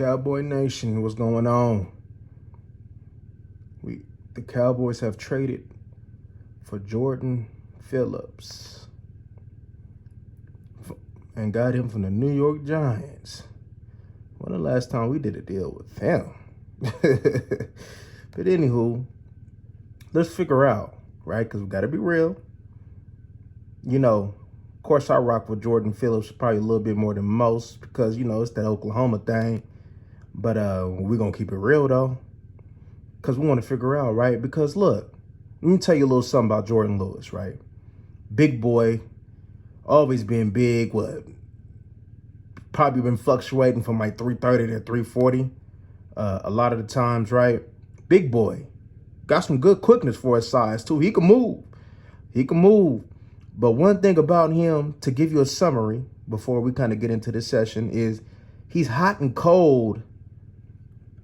Cowboy Nation, what's going on? The Cowboys have traded for Jordan Phillips and got him from the New York Giants. When the last time we did a deal with them? But anywho, let's figure out, right? Because we got to be real. You know, of course, I rock with Jordan Phillips probably a little bit more than most because, you know, it's that Oklahoma thing. But we're going to keep it real, though, because we want to figure out, right? Because, look, let me tell you a little something about Jordan Lewis, right? Big boy, always been big, probably been fluctuating from like 330 to 340 a lot of the times, right? Big boy. Got some good quickness for his size, too. He can move. He can move. But one thing about him, to give you a summary before we kind of get into this session, is he's hot and cold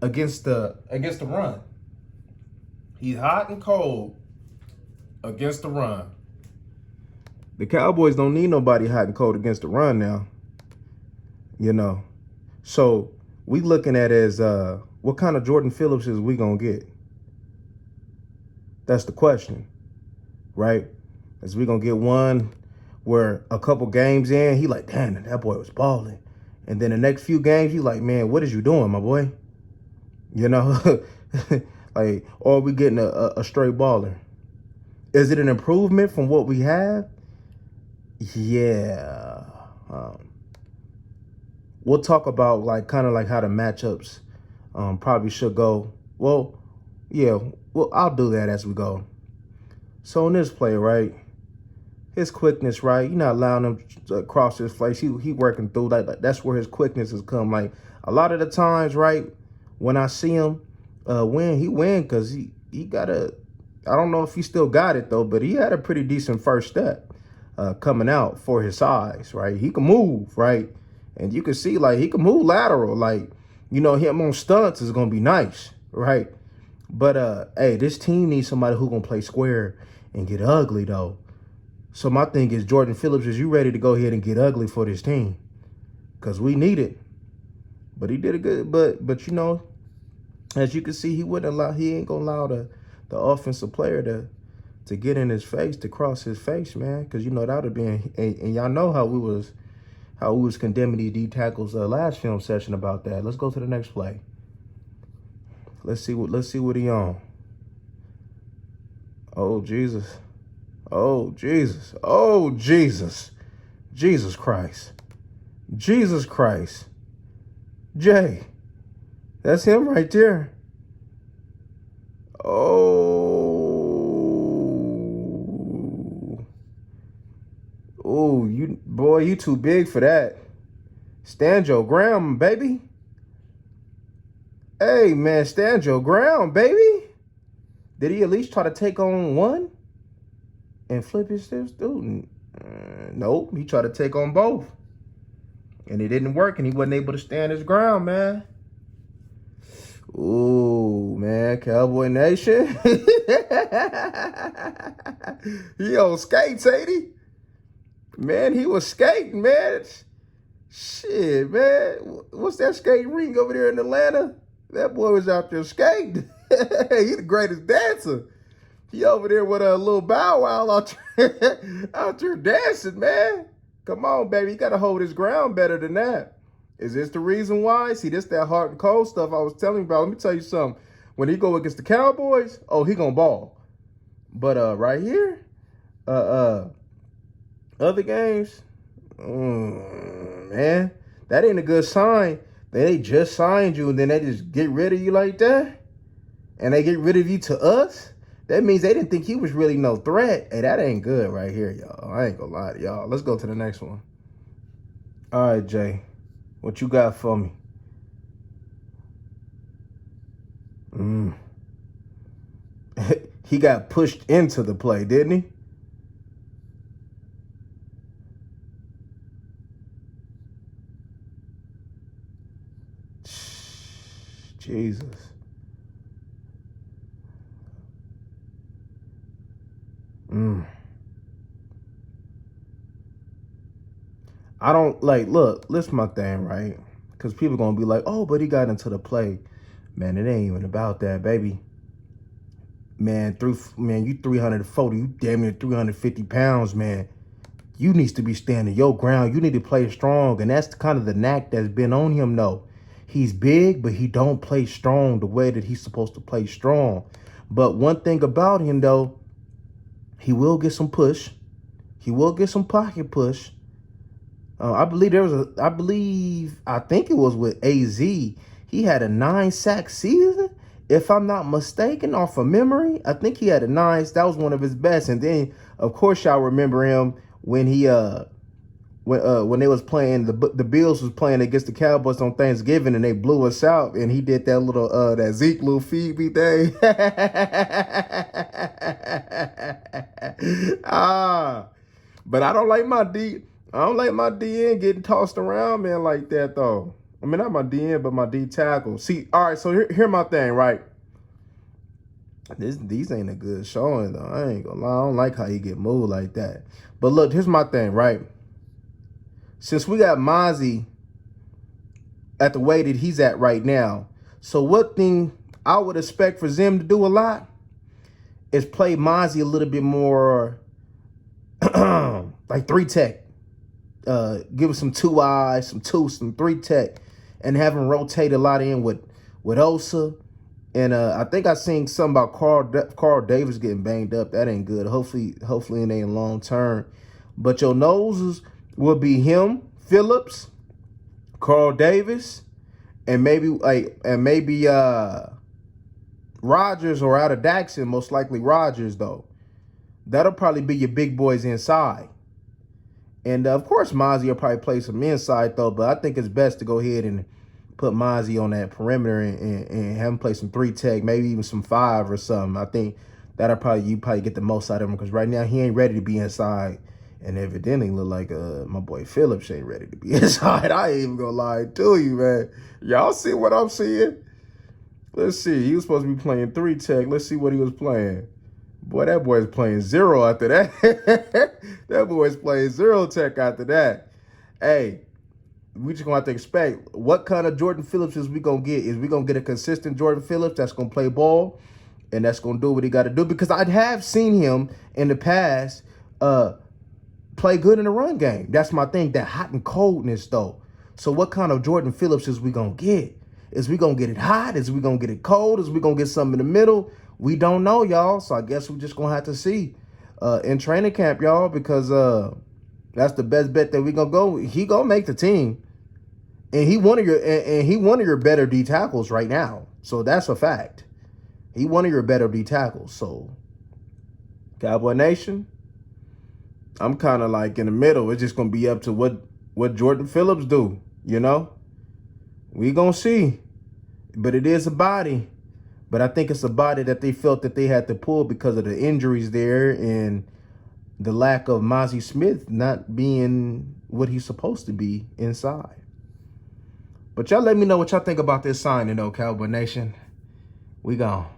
against the run. He's hot and cold against the run. The Cowboys don't need nobody hot and cold against the run now. You know. So we looking at as what kind of Jordan Phillips is we gonna get? That's the question, right? Is we gonna get one where a couple games in, he like, damn, that boy was balling. And then the next few games, he like, man, what is you doing, my boy? You know, like, or are we getting a straight baller? Is it an improvement from what we have? Yeah. We'll talk about like kind of like how the matchups probably should go. Well, yeah, well, I'll do that as we go. So in this play, right, his quickness, right, you're not allowing him to cross his face. He working through that. That's where his quickness has come. Like a lot of the times, right, when I see him win, he win because he got I don't know if he still got it though, but he had a pretty decent first step coming out for his size, right? He can move, right? And you can see like he can move lateral. Like, you know, him on stunts is gonna be nice, right? But hey, this team needs somebody who gonna play square and get ugly though. So my thing is, Jordan Phillips, is you ready to go ahead and get ugly for this team? Because we need it. But he did a good, but you know, as you can see, he ain't gonna allow the offensive player to get in his face, to cross his face, man. Because you know that would have been, and y'all know how we was condemning these D tackles last film session about that. Let's go to the next play. Let's see what he on. Oh Jesus. Oh Jesus. Oh Jesus. Jesus Christ. Jesus Christ. Jay. That's him right there. Oh. Oh, you too big for that. Stand your ground, baby. Hey, man, stand your ground, baby. Did he at least try to take on one and flip his student? Nope, he tried to take on both. And it didn't work, and he wasn't able to stand his ground, man. Ooh, man, Cowboy Nation. He on skates, ain't he? Man, he was skating, man. Shit, man. What's that skating rink over there in Atlanta? That boy was out there skating. He the greatest dancer. He over there with a little Bow Wow out there dancing, man. Come on, baby. You got to hold his ground better than that. Is this the reason why? See, this that hard and cold stuff I was telling you about. Let me tell you something. When he go against the Cowboys, oh, he gonna ball. But right here, other games, man, that ain't a good sign. They just signed you and then they just get rid of you like that, and they get rid of you to us. That means they didn't think he was really no threat. Hey, that ain't good right here, y'all. I ain't gonna lie to y'all. Let's go to the next one. All right, Jay, what you got for me? He got pushed into the play, didn't he? Jesus. I don't like, look, listen my thing, right? Because people going to be like, oh, but he got into the play. Man, it ain't even about that, baby. Man, you 340, you damn near 350 pounds, man. You needs to be standing your ground. You need to play strong. And that's kind of the knack that's been on him, though. He's big, but he don't play strong the way that he's supposed to play strong. But one thing about him, though, he will get some push. He will get some pocket push. I think it was with AZ. He had a 9-sack season. If I'm not mistaken, off of memory, I think he had a 9. That was one of his best. And then, of course, y'all remember him when he when they was playing, the Bills was playing against the Cowboys on Thanksgiving, and they blew us out, and he did that little that Zeke little feed me thing. But I don't like my DN getting tossed around, man, like that though. I mean, not my DN, but my D tackle. See, all right, so here my thing, right? These ain't a good showing though. I ain't gonna lie. I don't like how you get moved like that. But look, here's my thing, right? Since we got Mozzie at the way that he's at right now, so what thing I would expect for Zim to do a lot is play Mozzie a little bit more like 3 tech. Give him some 2 eyes, some 3 tech, and have him rotate a lot in with Osa. And I think I seen something about Carl Davis getting banged up. That ain't good. Hopefully it ain't long term. But your noses will be him, Phillips, Carl Davis, and maybe Rodgers or out of Daxon, most likely Rodgers though. That'll probably be your big boys inside. And of course Mozzie will probably play some inside though, but I think it's best to go ahead and put Mozzie on that perimeter and have him play some 3 tech, maybe even some 5 or something. I think that'll you probably get the most out of him, because right now he ain't ready to be inside. And evidently look like my boy Phillips ain't ready to be inside. I ain't even gonna lie to you, man. Y'all see what I'm seeing? Let's see. He was supposed to be playing 3 tech. Let's see what he was playing. Boy, that boy's playing 0 after that. That boy's playing 0 tech after that. Hey, we just gonna have to expect what kind of Jordan Phillips is we gonna get. Is we gonna get a consistent Jordan Phillips that's gonna play ball and that's gonna do what he got to do? Because I have seen him in the past play good in the run game. That's my thing, that hot and coldness though. So what kind of Jordan Phillips is we gonna get? Is we gonna get it hot? Is we gonna get it cold? Is we gonna get something in the middle? We don't know, y'all. So I guess we just gonna have to see in training camp, y'all, because that's the best bet that we gonna go. He gonna make the team. And he one of your better D tackles right now. So that's a fact. He one of your better D tackles. So Cowboy Nation, I'm kind of like in the middle. It's just gonna be up to what Jordan Phillips do, you know? We gonna see. But it is a body. But I think it's a body that they felt that they had to pull because of the injuries there and the lack of Mozzie Smith not being what he's supposed to be inside. But y'all let me know what y'all think about this signing, though, Cowboy Nation. We gone.